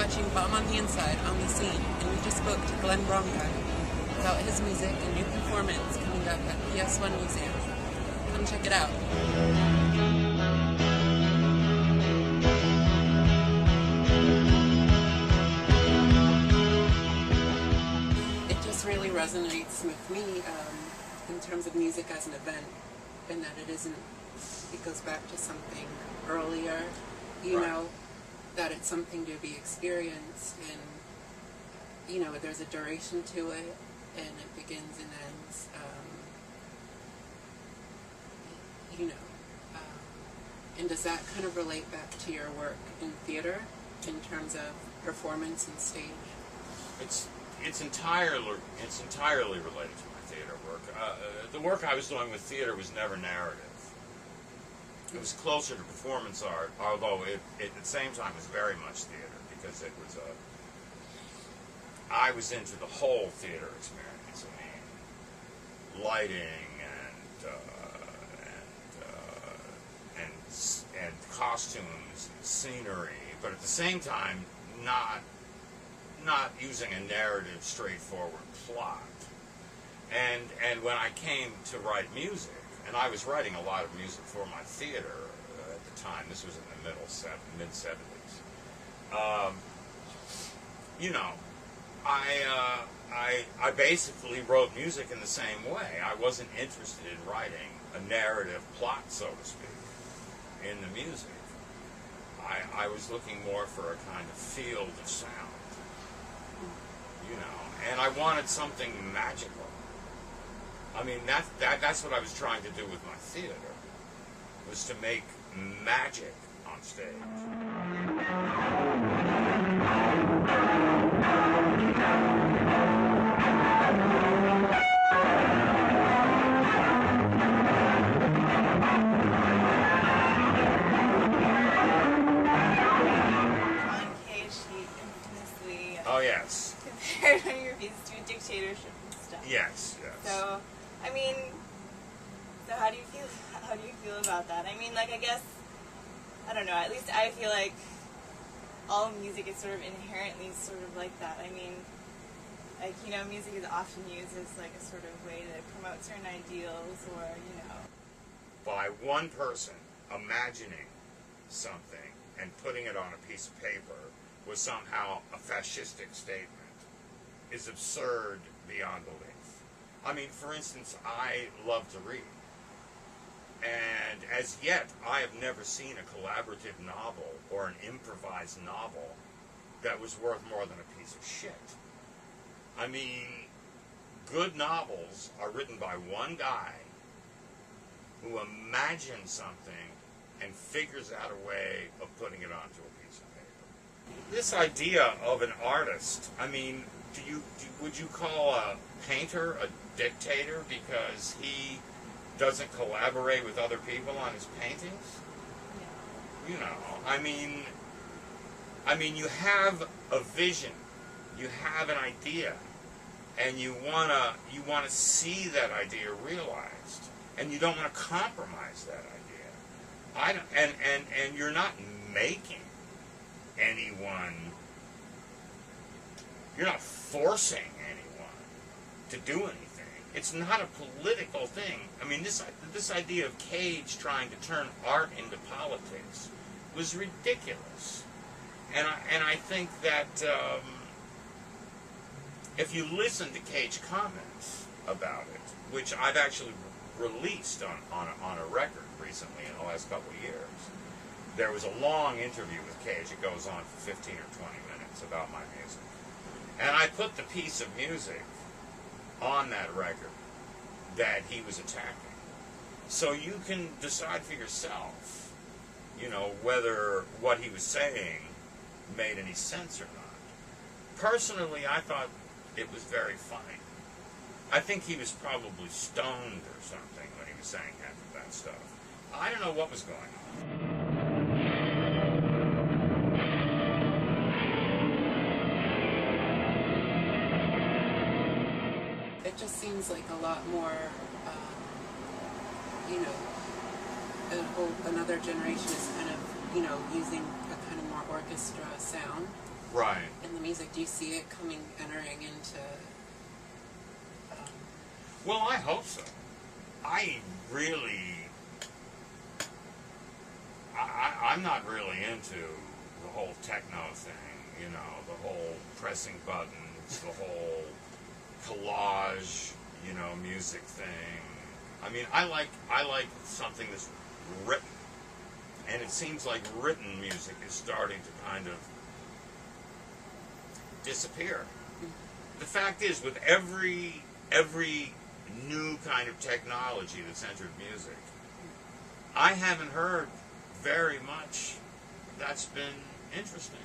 watching Bomb on the Inside on the Scene, and we just spoke to Glenn Branca about his music and new performance coming up at PS1 Museum. Come check it out. It just really resonates with me in terms of music as an event, and that it goes back to something earlier, you know, that it's something to be experienced, and there's a duration to it, and it begins and ends, and does that kind of relate back to your work in theater in terms of performance and stage? It's entirely related to my theater work. The work I was doing with theater was never narrative. It was closer to performance art, although it at the same time was very much theater, because it was I was into the whole theater experience. I mean, lighting and costumes and scenery, but at the same time not using a narrative, straightforward plot. And when I came to write music, and I was writing a lot of music for my theater at the time. This was in the mid-70s. I basically wrote music in the same way. I wasn't interested in writing a narrative plot, so to speak, in the music. I was looking more for a kind of field of sound, and I wanted something magical. I mean, that's what I was trying to do with my theater, was to make magic on stage. On Cage, he infamously compared one of your pieces to a dictatorship and stuff. Yes. So, I mean, how do you feel about that? I mean, I guess, I don't know, at least I feel like all music is sort of inherently sort of like that. I mean, music is often used as a sort of way to promote certain ideals, or, By one person imagining something and putting it on a piece of paper was somehow a fascistic statement is absurd beyond belief. I mean, for instance, I love to read. And as yet, I have never seen a collaborative novel or an improvised novel that was worth more than a piece of shit. I mean, good novels are written by one guy who imagines something and figures out a way of putting it onto a piece of paper. This idea of an artist, I mean, would you call a painter a dictator because he doesn't collaborate with other people on his paintings? I mean, you have a vision, you have an idea, and you wanna see that idea realized, and you don't want to compromise that idea. And you're not making anyone. You're not forcing anyone to do anything. It's not a political thing. I mean, this idea of Cage trying to turn art into politics was ridiculous. And I think that if you listen to Cage comments about it, which I've actually released on a record recently in the last couple of years, there was a long interview with Cage. It goes on for 15 or 20 minutes about my music. And I put the piece of music on that record that he was attacking. So you can decide for yourself, whether what he was saying made any sense or not. Personally, I thought it was very funny. I think he was probably stoned or something when he was saying half of that stuff. I don't know what was going on. It just seems like a lot more, another generation is kind of, using a kind of more orchestra sound Right. in the music? Do you see it entering into? Well, I hope so. I really, I'm not really into the whole techno thing, you know, the whole pressing buttons, the whole collage, you know, music thing. I mean, I like something that's written, and it seems like written music is starting to kind of disappear. The fact is, with every new kind of technology that's entered music, I haven't heard very much that's been interesting.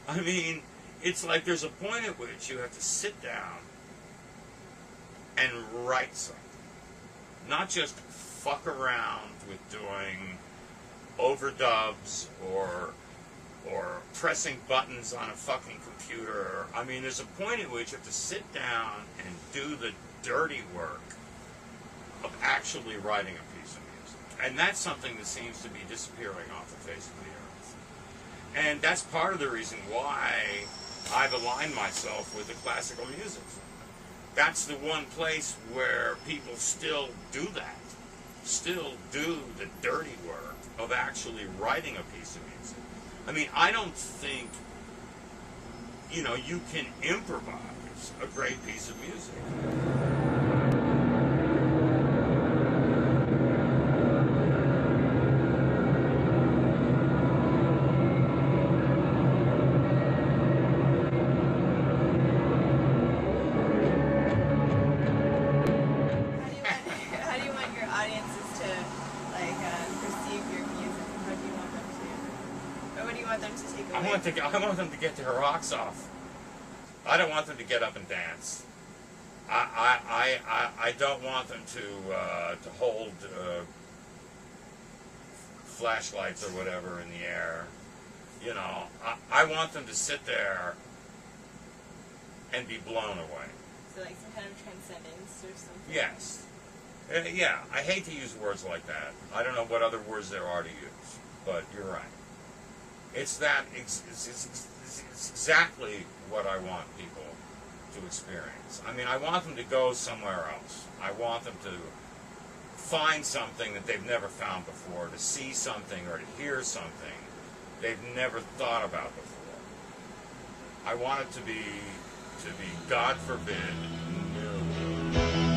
I mean, it's like there's a point at which you have to sit down and write something. Not just fuck around with doing overdubs or pressing buttons on a fucking computer. I mean, there's a point at which you have to sit down and do the dirty work of actually writing a piece of music. And that's something that seems to be disappearing off the face of the earth. And that's part of the reason why I've aligned myself with the classical music. That's the one place where people still do that. Still do the dirty work of actually writing a piece of music. I mean, I don't think, you know, you can improvise a great piece of music. How do you want your audiences to perceive your music? What do you want them to? Or what do you want them to take away? I want them to get their rocks off. I don't want them to get up and dance. I don't want them to hold flashlights or whatever in the air. You know, I want them to sit there and be blown away. So like some kind of transcendence or something? Yes. Yeah, I hate to use words like that. I don't know what other words there are to use, but you're right. It's that. It's exactly what I want people to experience. I mean, I want them to go somewhere else. I want them to find something that they've never found before, to see something or to hear something they've never thought about before. I want it to be, God forbid, new.